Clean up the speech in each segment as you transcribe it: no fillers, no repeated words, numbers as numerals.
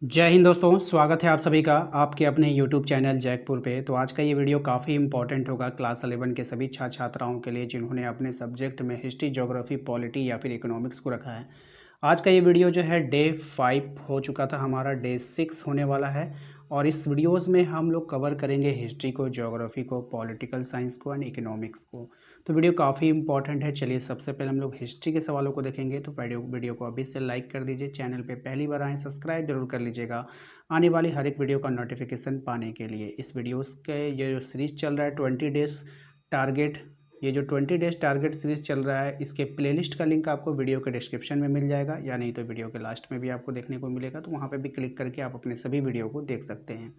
जय हिंद दोस्तों, स्वागत है आप सभी का आपके अपने यूट्यूब चैनल जैकपुर पे। तो आज का ये वीडियो काफ़ी इंपॉर्टेंट होगा क्लास 11 के सभी छात्र छात्राओं के लिए जिन्होंने अपने सब्जेक्ट में हिस्ट्री, ज्योग्राफी, पॉलिटी या फिर इकोनॉमिक्स को रखा है। आज का ये वीडियो जो है डे 5 हो चुका था, हमारा डे 6 होने वाला है। और इस वीडियोस में हम लोग कवर करेंगे हिस्ट्री को, ज्योग्राफी को, पॉलिटिकल साइंस को एंड इकोनॉमिक्स को। तो वीडियो काफ़ी इंपॉर्टेंट है। चलिए सबसे पहले हम लोग हिस्ट्री के सवालों को देखेंगे। तो वीडियो को अभी से लाइक कर दीजिए, चैनल पे पहली बार आएँ सब्सक्राइब जरूर कर लीजिएगा आने वाली हर एक वीडियो का नोटिफिकेशन पाने के लिए। इस वीडियोस के ये जो सीरीज़ चल रहा है 20 डेज टारगेट, ये जो 20 डेज टारगेट सीरीज़ चल रहा है, इसके प्लेलिस्ट का लिंक आपको वीडियो के डिस्क्रिप्शन में मिल जाएगा, या नहीं तो वीडियो के लास्ट में भी आपको देखने को मिलेगा। तो वहाँ पे भी क्लिक करके आप अपने सभी वीडियो को देख सकते हैं।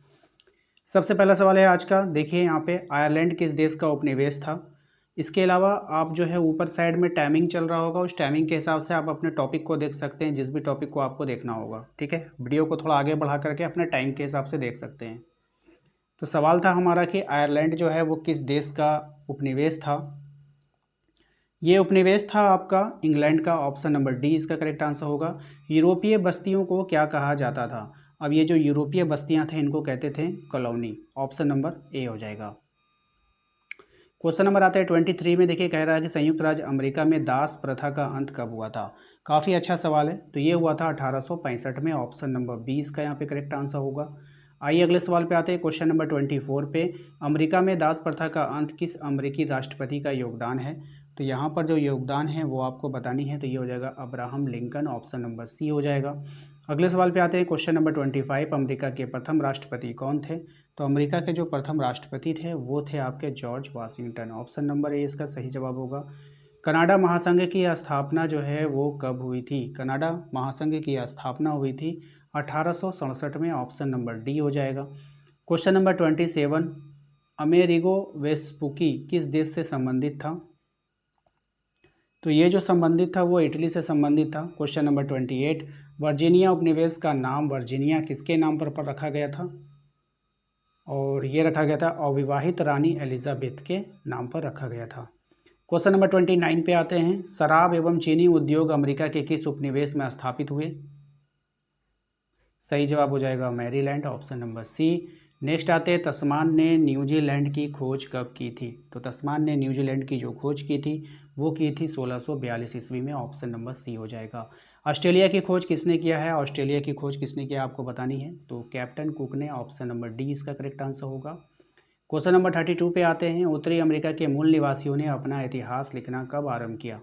सबसे पहला सवाल है आज का, देखिए यहाँ पे आयरलैंड किस देश का उपनिवेश था। इसके अलावा आप जो है ऊपर साइड में टाइमिंग चल रहा होगा, उस टाइमिंग के हिसाब से आप अपने टॉपिक को देख सकते हैं, जिस भी टॉपिक को आपको देखना होगा। ठीक है, वीडियो को थोड़ा आगे बढ़ा करके अपने टाइम के हिसाब से देख सकते हैं। तो सवाल था हमारा कि आयरलैंड जो है वो किस देश का उपनिवेश था। ये उपनिवेश था आपका इंग्लैंड का। ऑप्शन नंबर डी इसका करेक्ट आंसर होगा। यूरोपीय बस्तियों को क्या कहा जाता था। अब ये जो यूरोपीय बस्तियां थे इनको कहते थे कॉलोनी। ऑप्शन नंबर ए हो जाएगा। क्वेश्चन नंबर आता है 23 में। देखिए कह रहा है कि संयुक्त राज्य अमेरिका में दास प्रथा का अंत कब हुआ था। काफ़ी अच्छा सवाल है। तो ये हुआ था 1865 में। ऑप्शन नंबर 20 का यहाँ पे करेक्ट आंसर होगा। आइए अगले सवाल पे आते हैं। क्वेश्चन नंबर 24 पे, अमेरिका में दास प्रथा का अंत किस अमेरिकी राष्ट्रपति का योगदान है। तो यहाँ पर जो योगदान है वो आपको बतानी है। तो ये हो जाएगा Abraham Lincoln. Option number C हो जाएगा। अगले सवाल पे आते हैं। क्वेश्चन नंबर 25, अमेरिका के प्रथम राष्ट्रपति कौन थे। तो अमेरिका के जो प्रथम राष्ट्रपति थे वो थे आपके George Washington. Option number A इसका सही जवाब होगा। कनाडा महासंघ की स्थापना जो है वो कब हुई थी। कनाडा महासंघ की स्थापना हुई थी 1867 में। ऑप्शन नंबर डी हो जाएगा। क्वेश्चन नंबर 27, अमेरिगो वेस्पुकी किस देश से संबंधित था। तो ये जो संबंधित था वो इटली से संबंधित था। क्वेश्चन नंबर 28, वर्जीनिया उपनिवेश का नाम वर्जीनिया किसके नाम पर रखा गया था। और ये रखा गया था अविवाहित रानी एलिजाबेथ के नाम पर रखा गया था। क्वेश्चन नंबर 29 पे आते हैं। शराब एवं चीनी उद्योग अमेरिका के किस उपनिवेश में स्थापित हुए। सही जवाब हो जाएगा Maryland. Option number C. Next आते हैं, तस्मान ने न्यूजीलैंड की खोज कब की थी। तो तस्मान ने न्यूजीलैंड की जो खोज की थी वो की थी 1642 ईस्वी में। ऑप्शन नंबर सी हो जाएगा। ऑस्ट्रेलिया की खोज किसने किया है। ऑस्ट्रेलिया की खोज किसने किया आपको बतानी है। तो कैप्टन कुक ने। ऑप्शन नंबर डी इसका करेक्ट आंसर होगा। क्वेश्चन नंबर 32 पे आते हैं। उत्तरी अमेरिका के मूल निवासियों ने अपना इतिहास लिखना कब आरंभ किया।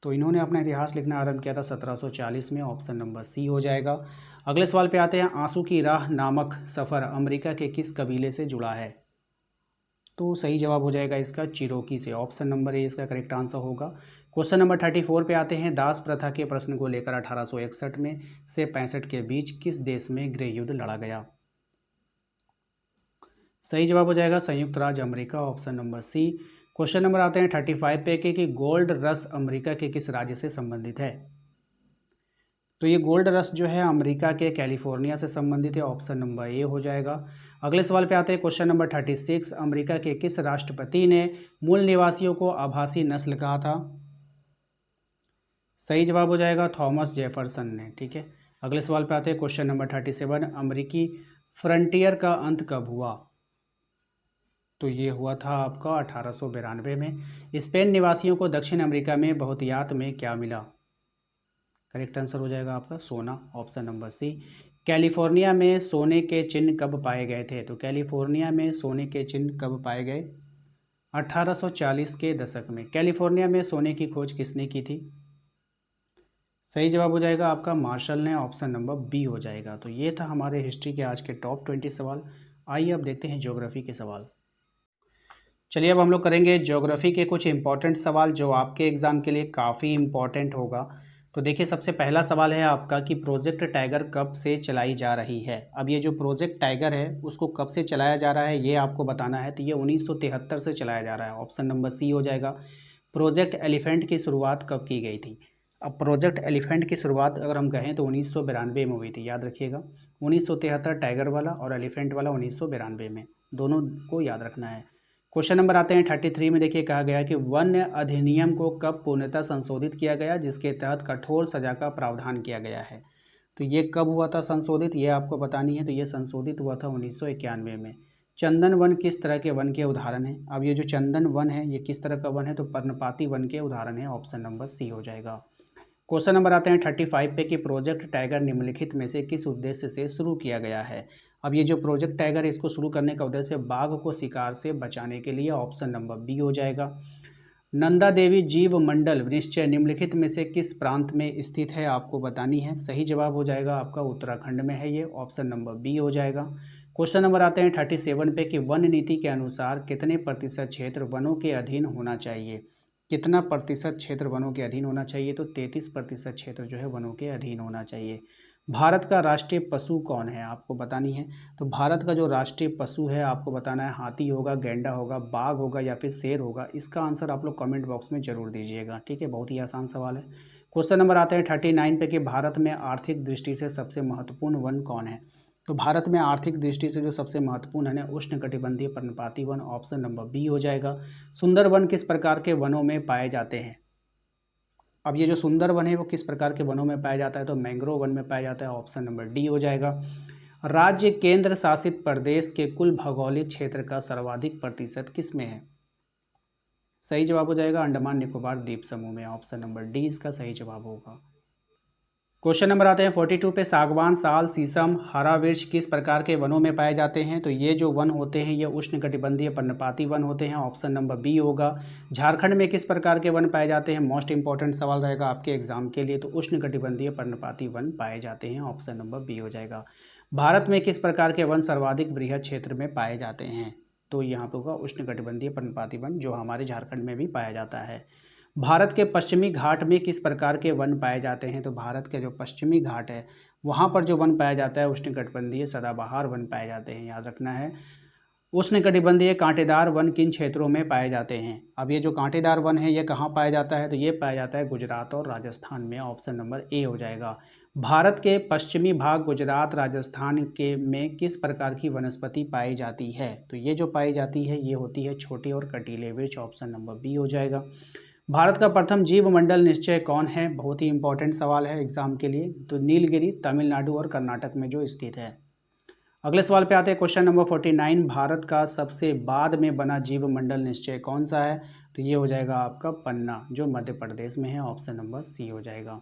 तो इन्होंने अपना इतिहास लिखना आरंभ किया था 1740 में। ऑप्शन नंबर सी हो जाएगा। अगले सवाल पे आते हैं। आंसू की राह नामक सफ़र अमेरिका के किस कबीले से जुड़ा है। तो सही जवाब हो जाएगा इसका चिरोकी से। ऑप्शन नंबर ए इसका करेक्ट आंसर होगा। क्वेश्चन नंबर 34 पे आते हैं। दास प्रथा के प्रश्न को लेकर 1861 में से 65 के बीच किस देश में गृह युद्ध लड़ा गया। सही जवाब हो जाएगा संयुक्त राज्य America. Option number C. Question number आते हैं 35 पे कि गोल्ड रश अमेरिका के किस राज्य से संबंधित है। तो ये गोल्ड रश जो है अमेरिका के कैलिफोर्निया से संबंधित है। ऑप्शन नंबर ए हो जाएगा। अगले सवाल पे आते हैं। क्वेश्चन नंबर 36, अमेरिका के किस राष्ट्रपति ने मूल निवासियों को आभासी नस्ल कहा था। सही जवाब हो जाएगा थॉमस जेफरसन ने। ठीक है, अगले सवाल पे आते हैं। क्वेश्चन नंबर 37, अमेरिकी फ्रंटियर का अंत कब हुआ। तो ये हुआ था आपका 1892 में। स्पेन निवासियों को दक्षिण अमेरिका में बहुतायत में क्या मिला। करेक्ट आंसर हो जाएगा आपका सोना। ऑप्शन नंबर सी। कैलिफोर्निया में सोने के चिन्ह कब पाए गए थे। तो कैलिफोर्निया में सोने के चिन्ह कब पाए गए। 1840 के दशक में। कैलिफोर्निया में सोने की खोज किसने की थी। सही जवाब हो जाएगा आपका मार्शल ने। ऑप्शन नंबर बी हो जाएगा। तो ये था हमारे हिस्ट्री के आज के टॉप 20 सवाल। आइए अब देखते हैं ज्योग्राफी के सवाल। चलिए अब हम लोग करेंगे ज्योग्राफी के कुछ इंपॉर्टेंट सवाल जो आपके एग्ज़ाम के लिए काफ़ी इंपॉर्टेंट होगा। तो देखिए सबसे पहला सवाल है आपका कि प्रोजेक्ट टाइगर कब से चलाई जा रही है। अब ये जो प्रोजेक्ट टाइगर है उसको कब से चलाया जा रहा है ये आपको बताना है। तो ये 1973 से चलाया जा रहा है। ऑप्शन नंबर सी हो जाएगा। प्रोजेक्ट एलिफेंट की शुरुआत कब की गई थी। अब प्रोजेक्ट एलिफेंट की शुरुआत अगर हम कहें तो 1992 में हुई थी, याद रखिएगा। 1973 टाइगर वाला और एलिफेंट वाला 1992 में, दोनों को याद रखना है। क्वेश्चन नंबर आते हैं 33 में। देखिए कहा गया कि वन्य अधिनियम को कब पूर्णतः संशोधित किया गया जिसके तहत कठोर सजा का प्रावधान किया गया है। तो ये कब हुआ था संशोधित, ये आपको बतानी है। तो ये संशोधित हुआ था 1991 में। चंदन वन किस तरह के वन के उदाहरण हैं? अब ये जो चंदन वन है ये किस तरह का वन है? तो पर्णपाती वन के उदाहरण है। ऑप्शन नंबर सी हो जाएगा। क्वेश्चन नंबर आते हैं 35 पे कि प्रोजेक्ट टाइगर निम्नलिखित में से किस उद्देश्य से शुरू किया गया है? अब ये जो प्रोजेक्ट टाइगर है इसको शुरू करने का उद्देश्य बाघ को शिकार से बचाने के लिए। ऑप्शन नंबर बी हो जाएगा। नंदा देवी जीव मंडल निश्चय निम्नलिखित में से किस प्रांत में स्थित है? आपको बतानी है। सही जवाब हो जाएगा आपका उत्तराखंड में है ये। ऑप्शन नंबर बी हो जाएगा। क्वेश्चन नंबर आते हैं 37 पे कि वन नीति के अनुसार कितने प्रतिशत क्षेत्र वनों के अधीन होना चाहिए? कितना प्रतिशत क्षेत्र वनों के अधीन होना चाहिए? तो 33% क्षेत्र जो है वनों के अधीन होना चाहिए। भारत का राष्ट्रीय पशु कौन है? आपको बतानी है। तो भारत का जो राष्ट्रीय पशु है आपको बताना है, हाथी होगा, गैंडा होगा, बाघ होगा या फिर शेर होगा। इसका आंसर आप लोग कमेंट बॉक्स में जरूर दीजिएगा। ठीक है, बहुत ही आसान सवाल है। क्वेश्चन नंबर आते हैं 39 पे कि भारत में आर्थिक दृष्टि से सबसे महत्वपूर्ण वन कौन है? तो भारत में आर्थिक दृष्टि से जो सबसे महत्वपूर्ण है उष्णकटिबंधीय पर्णपाती वन। ऑप्शन नंबर बी हो जाएगा। सुंदर वन किस प्रकार के वनों में पाए जाते हैं? अब ये जो सुंदर वन है वो किस प्रकार के वनों में पाया जाता है? तो मैंग्रोव वन में पाया जाता है। ऑप्शन नंबर डी हो जाएगा। राज्य केंद्र शासित प्रदेश के कुल भौगोलिक क्षेत्र का सर्वाधिक प्रतिशत किस में है? सही जवाब हो जाएगा अंडमान निकोबार द्वीप समूह में। ऑप्शन नंबर डी इसका सही जवाब होगा। क्वेश्चन नंबर आते हैं 42 पे सागवान, साल, शीशम, हरा वृक्ष किस प्रकार के वनों में पाए जाते हैं? तो ये जो वन होते हैं ये उष्णकटिबंधीय पर्णपाती वन होते हैं। ऑप्शन नंबर बी होगा। झारखंड में किस प्रकार के वन पाए जाते हैं? मोस्ट इंपॉर्टेंट सवाल रहेगा आपके एग्जाम के लिए। तो उष्णकटिबंधीय पर्णपाती वन पाए जाते हैं। ऑप्शन नंबर बी हो जाएगा। भारत में किस प्रकार के वन सर्वाधिक वृहद क्षेत्र में पाए जाते हैं? तो यहाँ पे होगा उष्णकटिबंधीय पर्णपाती वन, जो हमारे झारखंड में भी पाया जाता है। भारत के पश्चिमी घाट में किस प्रकार के वन पाए जाते हैं? तो भारत के जो पश्चिमी घाट है वहाँ पर जो वन पाया जाता है उष्णकटिबंधीय सदाबहार वन पाए जाते हैं, याद रखना है। उष्णकटिबंधीय कांटेदार वन किन क्षेत्रों में पाए जाते हैं? अब ये जो कांटेदार वन है ये कहाँ पाया जाता है? तो ये पाया जाता है गुजरात और राजस्थान में। ऑप्शन नंबर ए हो जाएगा। भारत के पश्चिमी भाग गुजरात राजस्थान के में किस प्रकार की वनस्पति पाई जाती है? तो ये जो पाई जाती है ये होती है छोटे और कटीले वृक्ष। ऑप्शन नंबर बी हो जाएगा। भारत का प्रथम जीव मंडल निश्चय कौन है? बहुत ही इंपॉर्टेंट सवाल है एग्जाम के लिए। तो नीलगिरी तमिलनाडु और कर्नाटक में जो स्थित है। अगले सवाल पे आते हैं क्वेश्चन नंबर 49। भारत का सबसे बाद में बना जीव मंडल निश्चय कौन सा है? तो ये हो जाएगा आपका पन्ना, जो मध्य प्रदेश में है। ऑप्शन नंबर सी हो जाएगा।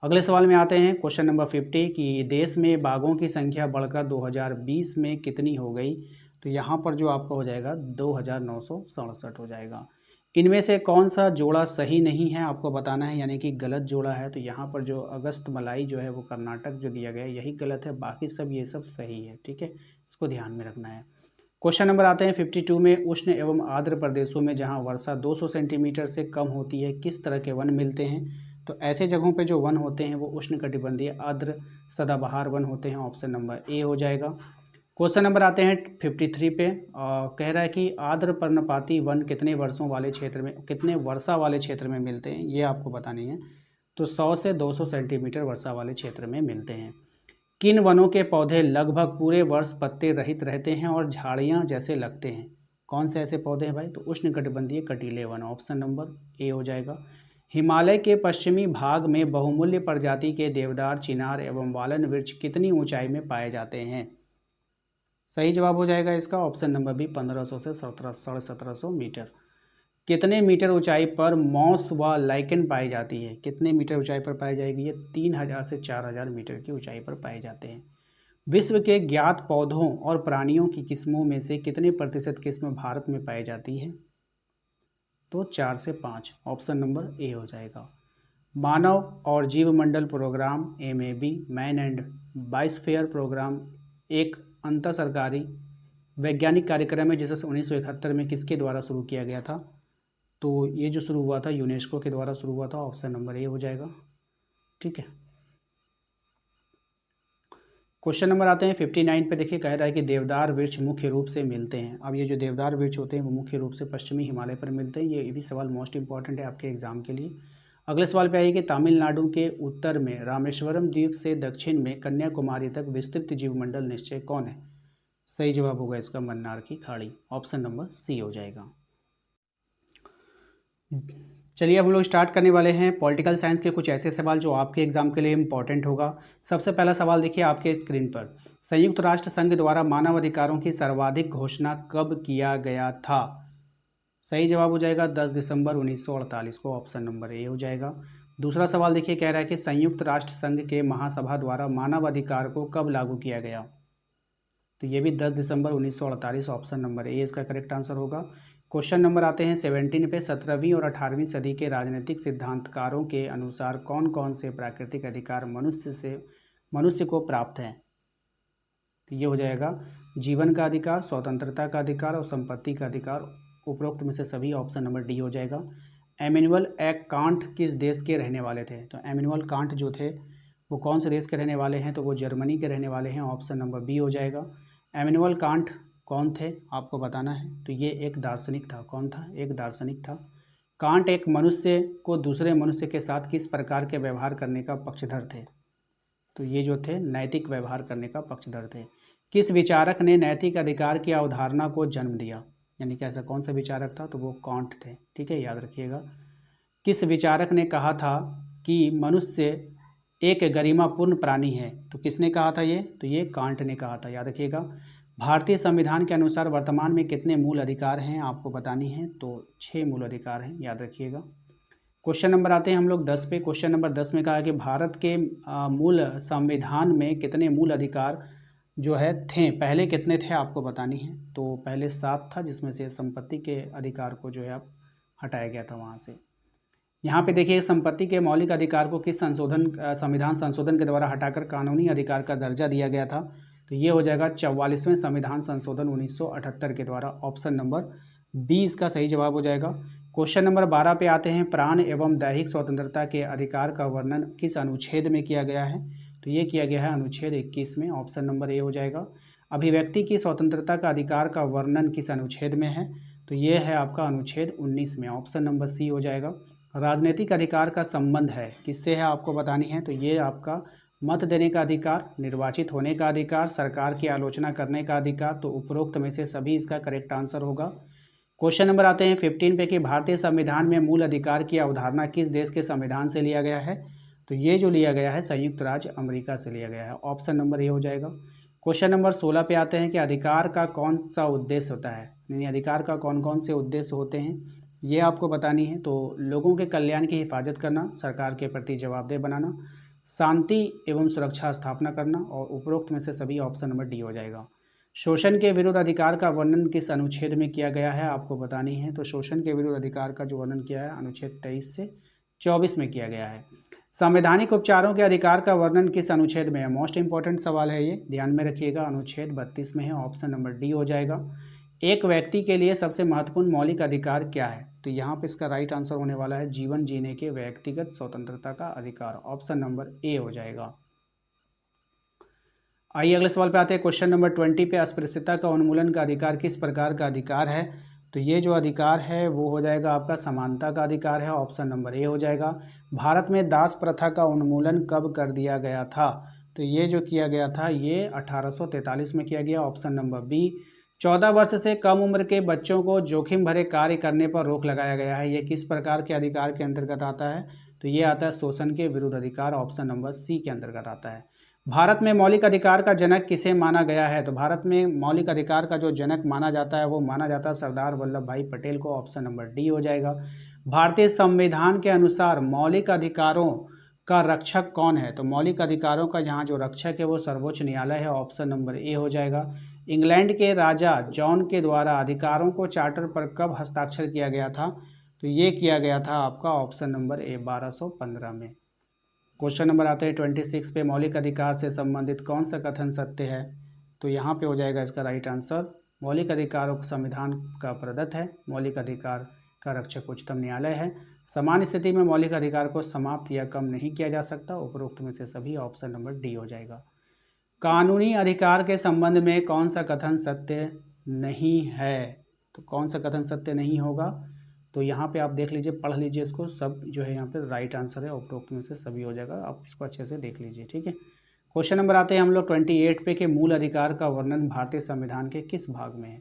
अगले सवाल में आते हैं क्वेश्चन नंबर 50 कि देश में बाघों की संख्या बढ़कर 2020 में कितनी हो गई? तो यहाँ पर जो आपका हो जाएगा 2967 हो जाएगा। इनमें से कौन सा जोड़ा सही नहीं है आपको बताना है, यानी कि गलत जोड़ा है। तो यहाँ पर जो अगस्त मलाई जो है वो कर्नाटक जो दिया गया है यही गलत है, बाकी सब ये सब सही है। ठीक है, इसको ध्यान में रखना है। क्वेश्चन नंबर आते हैं 52 में उष्ण एवं आर्द्र प्रदेशों में जहाँ वर्षा 200 सेंटीमीटर से कम होती है किस तरह के वन मिलते हैं? तो ऐसे जगहों पे जो वन होते हैं वो उष्णकटिबंधीय आर्द्र सदाबहार वन होते हैं। ऑप्शन नंबर ए हो जाएगा। क्वेश्चन नंबर आते हैं 53 पे, कह रहा है कि आर्द्र पर्णपाती वन कितने वर्षों वाले क्षेत्र में, कितने वर्षा वाले क्षेत्र में मिलते हैं, ये आपको बतानी है। तो 100 से 200 सेंटीमीटर वर्षा वाले क्षेत्र में मिलते हैं। किन वनों के पौधे लगभग पूरे वर्ष पत्ते रहित रहते हैं और झाड़ियाँ जैसे लगते हैं? कौन से ऐसे पौधे हैं भाई? तो उष्णकटिबंधीय कटीले वन। ऑप्शन नंबर ए हो जाएगा। हिमालय के पश्चिमी भाग में बहुमूल्य प्रजाति के देवदार, चिनार एवं वालन वृक्ष कितनी ऊंचाई में पाए जाते हैं? सही जवाब हो जाएगा इसका ऑप्शन नंबर बी 1500 से 1750 मीटर। कितने मीटर ऊंचाई पर मॉस व लाइकेन पाई जाती है? कितने मीटर ऊंचाई पर पाई जाएगी? ये 3000 से 4000 मीटर की ऊंचाई पर पाए जाते हैं। विश्व के ज्ञात पौधों और प्राणियों की किस्मों में से कितने प्रतिशत किस्म भारत में पाई जाती है? तो 4 से 5। ऑप्शन नंबर ए हो जाएगा। मानव और जीवमंडल programme MAB man and biosphere programme एक अंतर सरकारी वैज्ञानिक कार्यक्रम है जिसे 1971 में किसके द्वारा शुरू किया गया था? तो ये जो शुरू हुआ था यूनेस्को के द्वारा शुरू हुआ था। ऑप्शन नंबर ए हो जाएगा। ठीक है, क्वेश्चन नंबर आते हैं 59 पे। देखिए कह रहा है कि देवदार वृक्ष मुख्य रूप से मिलते हैं। अब ये जो देवदार वृक्ष होते हैं वो मुख्य रूप से पश्चिमी हिमालय पर मिलते हैं। ये भी सवाल मोस्ट इंपॉर्टेंट है आपके एग्जाम के लिए। अगले सवाल पे आइए कि तमिलनाडु के उत्तर में रामेश्वरम द्वीप से दक्षिण में कन्याकुमारी तक विस्तृत जीवमंडल निश्चय कौन है? सही जवाब होगा इसका मन्नार की खाड़ी। ऑप्शन नंबर सी हो जाएगा। चलिए अब हम लोग स्टार्ट करने वाले हैं पॉलिटिकल साइंस के कुछ ऐसे सवाल जो आपके एग्जाम के लिए इंपॉर्टेंट होगा। सबसे पहला सवाल देखिए आपके स्क्रीन पर, संयुक्त राष्ट्र संघ द्वारा मानव अधिकारों की सर्वाधिक घोषणा कब किया गया था? सही जवाब हो जाएगा 10 दिसंबर 1948 को, ऑप्शन नंबर ए हो जाएगा। दूसरा सवाल देखिए, कह रहा है कि संयुक्त राष्ट्र संघ के महासभा द्वारा मानव अधिकार को कब लागू किया गया? तो ये भी 10 दिसंबर 1948, ऑप्शन नंबर ए इसका करेक्ट आंसर होगा। क्वेश्चन नंबर आते हैं 17 पे, 17वीं और 18वीं सदी के राजनीतिक सिद्धांतकारों के अनुसार कौन कौन से प्राकृतिक अधिकार मनुष्य को प्राप्त हैं? तो ये हो जाएगा जीवन का अधिकार, स्वतंत्रता का अधिकार और संपत्ति का अधिकार। उपरोक्त में से सभी, ऑप्शन नंबर डी हो जाएगा। एमिनुअल कांट किस देश के रहने वाले थे? तो एमिनुअल कांट जो थे वो कौन से देश के रहने वाले हैं? तो वो जर्मनी के रहने वाले हैं, ऑप्शन नंबर बी हो जाएगा। एमिनुअल कांट कौन थे आपको बताना है। तो ये एक दार्शनिक था। कौन था? एक दार्शनिक था। कांट एक मनुष्य को दूसरे मनुष्य के साथ किस प्रकार के व्यवहार करने का पक्षधर थे? तो ये जो थे नैतिक व्यवहार करने का पक्षधर थे। किस विचारक ने नैतिक अधिकार की अवधारणा को जन्म दिया? यानी कि ऐसा कौन सा विचारक था? तो वो कांट थे। ठीक है, याद रखिएगा। किस विचारक ने कहा था कि मनुष्य एक गरिमापूर्ण प्राणी है? तो किसने कहा था ये? तो ये कांट ने कहा था, याद रखिएगा। भारतीय संविधान के अनुसार वर्तमान में कितने मूल अधिकार हैं आपको बतानी है? तो 6 मूल अधिकार हैं, याद रखिएगा। क्वेश्चन नंबर आते हैं हम लोग 10 पे। क्वेश्चन नंबर 10 में कहा है कि भारत के मूल संविधान में कितने मूल अधिकार जो है थे? पहले कितने थे आपको बतानी है। तो पहले 7 था, जिसमें से संपत्ति के अधिकार को जो है आप हटाया गया था वहाँ से। यहाँ पे देखिए, संपत्ति के मौलिक अधिकार को किस संविधान संशोधन के द्वारा हटाकर कानूनी अधिकार का दर्जा दिया गया था? तो ये हो जाएगा 44वें संविधान संशोधन 1978 के द्वारा, ऑप्शन नंबर बी इसका सही जवाब हो जाएगा। क्वेश्चन नंबर 12 पे आते हैं, प्राण एवं दैहिक स्वतंत्रता के अधिकार का वर्णन किस अनुच्छेद में किया गया है? तो ये किया गया है अनुच्छेद 21 में, ऑप्शन नंबर ए हो जाएगा। अभिव्यक्ति की स्वतंत्रता का अधिकार का वर्णन किस अनुच्छेद में है? तो ये है आपका अनुच्छेद 19 में, ऑप्शन नंबर सी हो जाएगा। राजनीतिक अधिकार का संबंध है किससे है आपको बतानी है? तो ये आपका मत देने का अधिकार, निर्वाचित होने का अधिकार, सरकार की आलोचना करने का अधिकार। तो उपरोक्त में से सभी इसका करेक्ट आंसर होगा। क्वेश्चन नंबर आते हैं 15 पे कि भारतीय संविधान में मूल अधिकार की अवधारणा किस देश के संविधान से लिया गया है? तो ये जो लिया गया है संयुक्त राज्य अमेरिका से लिया गया है, ऑप्शन नंबर ए हो जाएगा। क्वेश्चन नंबर 16 पे आते हैं कि अधिकार का कौन सा उद्देश्य होता है? यानी अधिकार का कौन कौन से उद्देश्य होते हैं, ये आपको बतानी है। तो लोगों के कल्याण की हिफाजत करना, सरकार के प्रति जवाबदेह बनाना, शांति एवं सुरक्षा स्थापना करना, और उपरोक्त में से सभी, ऑप्शन नंबर डी हो जाएगा। शोषण के विरुद्ध अधिकार का वर्णन किस अनुच्छेद में किया गया है आपको बतानी है? तो शोषण के विरुद्ध अधिकार का जो वर्णन किया है अनुच्छेद 23 से 24 में किया गया है। संवैधानिक उपचारों के अधिकार का वर्णन किस अनुच्छेद में है? मोस्ट इंपॉर्टेंट सवाल है ये, ध्यान में रखिएगा। अनुच्छेद 32 में है, ऑप्शन नंबर डी हो जाएगा। एक व्यक्ति के लिए सबसे महत्वपूर्ण मौलिक अधिकार क्या है? तो यहाँ पे इसका राइट आंसर होने वाला है जीवन जीने के व्यक्तिगत स्वतंत्रता का अधिकार, ऑप्शन नंबर ए हो जाएगा। आइए अगले सवाल पे आते हैं। क्वेश्चन नंबर 20 पे, अस्पृश्यता का उन्मूलन का अधिकार किस प्रकार का अधिकार है? तो ये जो अधिकार है वो हो जाएगा आपका समानता का अधिकार है, ऑप्शन नंबर ए हो जाएगा। भारत में दास प्रथा का उन्मूलन कब कर दिया गया था? तो ये जो किया गया था ये 1843 में किया गया, ऑप्शन नंबर बी। 14 वर्ष से कम उम्र के बच्चों को जोखिम भरे कार्य करने पर रोक लगाया गया है, ये किस प्रकार के अधिकार के अंतर्गत आता है? तो ये आता है शोषण के विरुद्ध अधिकार, ऑप्शन नंबर सी के अंतर्गत आता है। भारत में मौलिक अधिकार का जनक किसे माना गया है? तो भारत में मौलिक अधिकार का जो जनक माना जाता है वो माना जाता है सरदार वल्लभ भाई पटेल को, ऑप्शन नंबर डी हो जाएगा। भारतीय संविधान के अनुसार मौलिक अधिकारों का रक्षक कौन है? तो मौलिक अधिकारों का यहाँ जो रक्षक है वो सर्वोच्च न्यायालय है, ऑप्शन नंबर ए हो जाएगा। इंग्लैंड के राजा जॉन के द्वारा अधिकारों को चार्टर पर कब हस्ताक्षर किया गया था? तो ये किया गया था आपका ऑप्शन नंबर ए 1215 में। क्वेश्चन नंबर आते हैं 26 पे, मौलिक अधिकार से संबंधित कौन सा कथन सत्य है? तो यहाँ पे हो जाएगा इसका राइट आंसर, मौलिक अधिकारों को संविधान का प्रदत्त है, मौलिक अधिकार का रक्षक उच्चतम न्यायालय है, समान स्थिति में मौलिक अधिकार को समाप्त या कम नहीं किया जा सकता। उपरोक्त में से सभी, ऑप्शन नंबर डी हो जाएगा। कानूनी अधिकार के संबंध में कौन सा कथन सत्य नहीं है? तो कौन सा कथन सत्य नहीं होगा? तो यहाँ पे आप देख लीजिए, पढ़ लीजिए इसको, सब जो है यहाँ पे राइट आंसर है, उपरोक्त में से सभी हो जाएगा, आप इसको अच्छे से देख लीजिए, ठीक है। क्वेश्चन नंबर आते हैं हम लोग 28 पे कि मूल अधिकार का वर्णन भारतीय संविधान के किस भाग में है?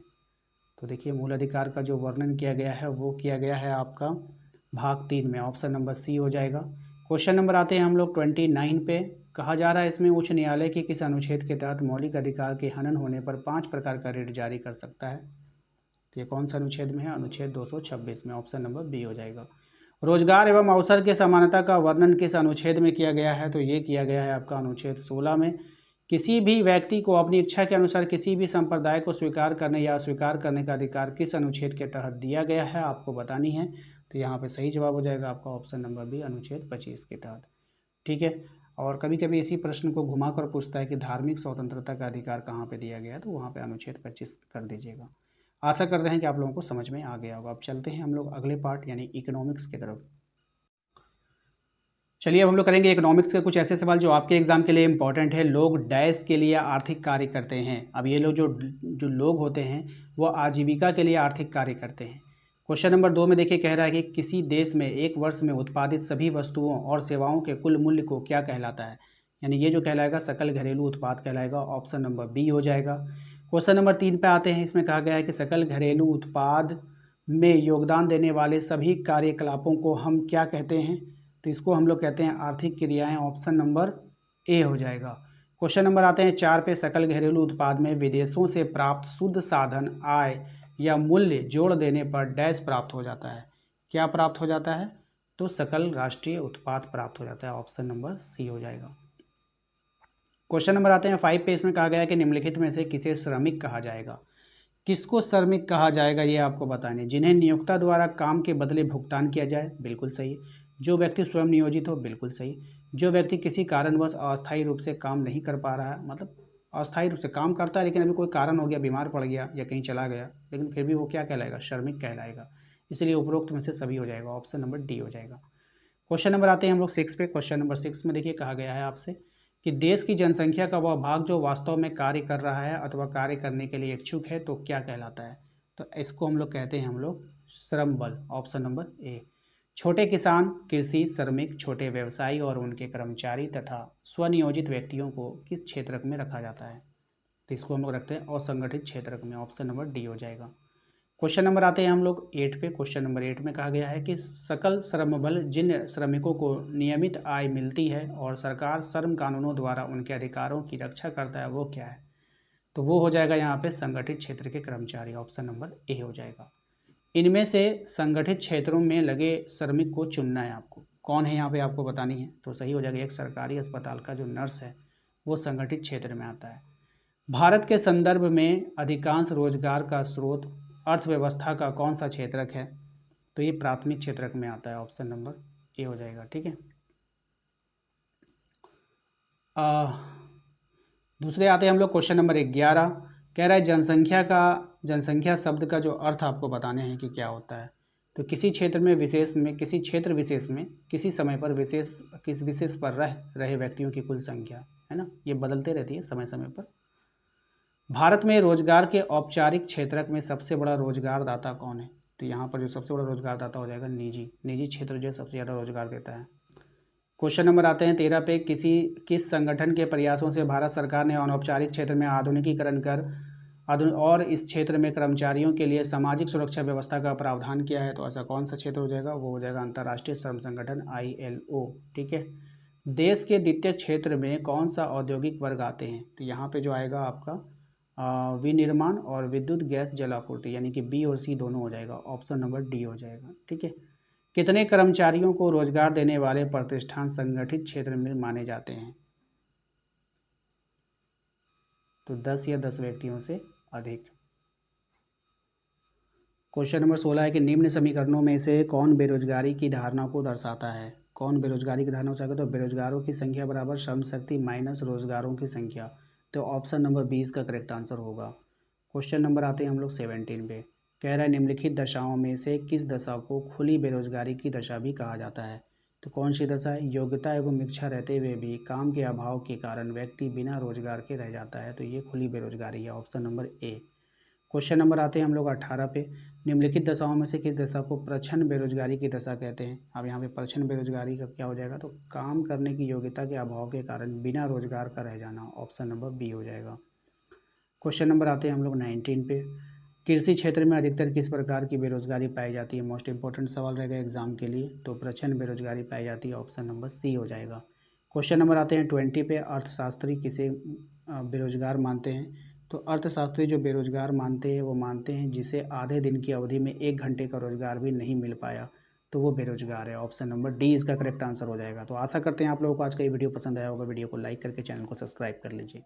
तो देखिए मूल अधिकार का जो वर्णन किया गया है वो किया गया है आपका भाग 3 में ऑप्शन नंबर सी हो जाएगा। क्वेश्चन नंबर आते हैं हम लोग 29 पे। कहा जा रहा है इसमें उच्च न्यायालय के किस अनुच्छेद के तहत मौलिक अधिकार के हनन होने पर 5 प्रकार का रिट जारी कर सकता है। तो ये कौन सा अनुच्छेद में है? अनुच्छेद 226 में, ऑप्शन नंबर बी हो जाएगा। रोजगार एवं अवसर के समानता का वर्णन किस अनुच्छेद में किया गया है? तो ये किया गया है आपका अनुच्छेद 16 में। किसी भी व्यक्ति को अपनी इच्छा के अनुसार किसी भी संप्रदाय को स्वीकार करने या अस्वीकार करने का अधिकार किस अनुच्छेद के तहत दिया गया है, आपको बतानी है। तो यहाँ पे सही जवाब हो जाएगा आपका ऑप्शन नंबर बी, अनुच्छेद 25 के तहत। ठीक है। और कभी कभी इसी प्रश्न को घुमा कर पूछता है कि धार्मिक स्वतंत्रता का अधिकार कहाँ पे दिया गया है, तो वहाँ पे अनुच्छेद 25 कर दीजिएगा। आशा करते हैं कि आप लोगों को समझ में आ गया होगा। अब चलते हैं हम लोग अगले पार्ट यानी इकोनॉमिक्स की तरफ। चलिए अब हम लोग करेंगे इकोनॉमिक्स के कुछ ऐसे सवाल जो आपके एग्जाम के लिए इंपॉर्टेंट है। लोग डैश के लिए आर्थिक कार्य करते हैं। अब ये लोग जो लोग होते हैं वो आजीविका के लिए आर्थिक कार्य करते हैं। क्वेश्चन नंबर 2 में देखिए कह रहा है कि किसी देश में एक वर्ष में उत्पादित सभी वस्तुओं और सेवाओं के कुल मूल्य को क्या कहलाता है? यानी ये जो कहलाएगा सकल घरेलू उत्पाद कहलाएगा। ऑप्शन नंबर बी हो जाएगा। क्वेश्चन नंबर 3 पे आते हैं। इसमें कहा गया है कि सकल घरेलू उत्पाद में योगदान देने वाले सभी कार्यकलापों को हम क्या कहते हैं? तो इसको हम लोग कहते हैं आर्थिक क्रियाएं। ऑप्शन नंबर ए हो जाएगा। क्वेश्चन नंबर आते हैं 4 पे। सकल घरेलू उत्पाद में विदेशों से प्राप्त शुद्ध साधन आय या मूल्य जोड़ देने पर डैश प्राप्त हो जाता है। क्या प्राप्त हो जाता है? तो सकल राष्ट्रीय उत्पाद प्राप्त हो जाता है। ऑप्शन नंबर सी हो जाएगा। क्वेश्चन नंबर आते हैं 5 पे। इसमें कहा गया है कि निम्नलिखित में से किसे श्रमिक कहा जाएगा? किसको श्रमिक कहा जाएगा ये आपको बताने। जिन्हें नियोक्ता द्वारा काम के बदले भुगतान किया जाए, बिल्कुल सही। जो व्यक्ति स्वयं नियोजित हो, बिल्कुल सही। जो व्यक्ति किसी कारणवश अस्थायी रूप से काम नहीं कर पा रहा है, मतलब अस्थायी रूप से काम करता है लेकिन अभी कोई कारण हो गया, बीमार पड़ गया या कहीं चला गया, लेकिन फिर भी वो क्या कहलाएगा? श्रमिक कहलाएगा। इसलिए उपरोक्त में से सभी हो जाएगा। ऑप्शन नंबर डी हो जाएगा। क्वेश्चन नंबर आते हैं हम लोग 6 पे। क्वेश्चन नंबर 6 में देखिए कहा गया है आपसे कि देश की जनसंख्या का वह भाग जो वास्तव में कार्य कर रहा है अथवा कार्य करने के लिए इच्छुक है तो क्या कहलाता है? तो इसको हम लोग कहते हैं श्रम बल। Option number A. छोटे किसान, कृषि श्रमिक, छोटे व्यवसायी और उनके कर्मचारी तथा स्वनियोजित व्यक्तियों को किस क्षेत्र में रखा जाता है? तो इसको हम लोग रखते हैं असंगठित क्षेत्र में। ऑप्शन नंबर डी हो जाएगा। क्वेश्चन नंबर आते हैं हम लोग 8 पे। क्वेश्चन नंबर 8 में कहा गया है कि सकल श्रम बल जिन श्रमिकों को नियमित आय मिलती है और सरकार श्रम कानूनों द्वारा उनके अधिकारों की रक्षा करता है, वो क्या है? तो वो हो जाएगा यहाँ पे संगठित क्षेत्र के कर्मचारी। ऑप्शन नंबर ए हो जाएगा। इनमें से संगठित क्षेत्रों में लगे श्रमिक को चुनना है आपको। कौन है यहाँ पे आपको बतानी है। तो सही हो जाएगा, एक सरकारी अस्पताल का जो नर्स है वो संगठित क्षेत्र में आता है। भारत के संदर्भ में अधिकांश रोजगार का स्रोत अर्थव्यवस्था का कौन सा क्षेत्रक है? तो ये प्राथमिक क्षेत्रक में आता है। ऑप्शन नंबर ए हो जाएगा। ठीक है। दूसरे आते हैं हम लोग क्वेश्चन नंबर 11। कह रहा है जनसंख्या शब्द का जो अर्थ आपको बताने हैं कि क्या होता है। तो किसी क्षेत्र विशेष में किसी समय पर किस विशेष पर रह रहे व्यक्तियों की कुल संख्या है ना, ये बदलते रहती है समय समय पर। भारत में रोजगार के औपचारिक क्षेत्रक में सबसे बड़ा रोजगारदाता कौन है? तो यहाँ पर जो सबसे बड़ा रोजगारदाता हो जाएगा निजी क्षेत्र जो सबसे ज़्यादा रोजगार देता है। क्वेश्चन नंबर आते हैं 13 पे। किस संगठन के प्रयासों से भारत सरकार ने अनौपचारिक क्षेत्र में आधुनिकीकरण कर और इस क्षेत्र में कर्मचारियों के लिए सामाजिक सुरक्षा व्यवस्था का प्रावधान किया है? तो ऐसा कौन सा क्षेत्र हो जाएगा? वो हो जाएगा अंतर्राष्ट्रीय श्रम संगठन ILO। ठीक है। देश के द्वितीय क्षेत्र में कौन सा औद्योगिक वर्ग आते हैं? तो यहाँ पे जो आएगा आपका विनिर्माण और विद्युत गैस जल आपूर्ति, यानी कि बी और सी दोनों हो जाएगा। ऑप्शन नंबर डी हो जाएगा। ठीक है। कितने कर्मचारियों को रोजगार देने वाले प्रतिष्ठान संगठित क्षेत्र में माने जाते हैं? तो 10 या 10 व्यक्तियों से अधिक। क्वेश्चन नंबर 16 है कि निम्न समीकरणों में से कौन बेरोजगारी की धारणा को दर्शाता है? कौन बेरोजगारी की धारणा को दर्शाता है? तो बेरोजगारों की संख्या बराबर श्रम शक्ति माइनस रोजगारों की संख्या। तो ऑप्शन नंबर 20 का करेक्ट आंसर होगा। क्वेश्चन नंबर आते हैं हम लोग 17 पे। कह रहा है निम्नलिखित दशाओं में से किस दशा को खुली बेरोजगारी की दशा भी कहा जाता है? तो कौन सी दशा है? योग्यता एवं इच्छा रहते हुए भी काम के अभाव के कारण व्यक्ति बिना रोजगार के रह जाता है, तो ये खुली बेरोजगारी है। Option number A. Question number आते हैं हम लोग 18 पे। निम्नलिखित दशाओं में से किस दशा को प्रच्छन्न बेरोजगारी की दशा कहते हैं? अब यहाँ पे प्रच्छन्न बेरोजगारी का क्या हो जाएगा? तो काम करने की योग्यता के अभाव के कारण बिना रोजगार का रह जाना। ऑप्शन नंबर बी हो जाएगा। क्वेश्चन नंबर आते हैं हम लोग 19 पे। कृषि क्षेत्र में अधिकतर किस प्रकार की बेरोजगारी पाई जाती है? मोस्ट इंपॉर्टेंट सवाल रहेगा एग्जाम के लिए। तो प्रचंड बेरोजगारी पाई जाती है, ऑप्शन नंबर सी हो जाएगा। क्वेश्चन नंबर आते हैं 20 पे। अर्थशास्त्री किसे बेरोजगार मानते हैं? तो अर्थशास्त्री जो बेरोजगार मानते हैं वो मानते हैं जिसे आधे दिन की अवधि में 1 घंटे का रोजगार भी नहीं मिल पाया, तो वो बेरोजगार है। ऑप्शन नंबर डी इसका करेक्ट आंसर हो जाएगा। तो आशा करते हैं आप लोगों को आज का ये वीडियो पसंद आया होगा। वीडियो को लाइक करके चैनल को सब्सक्राइब कर लीजिए।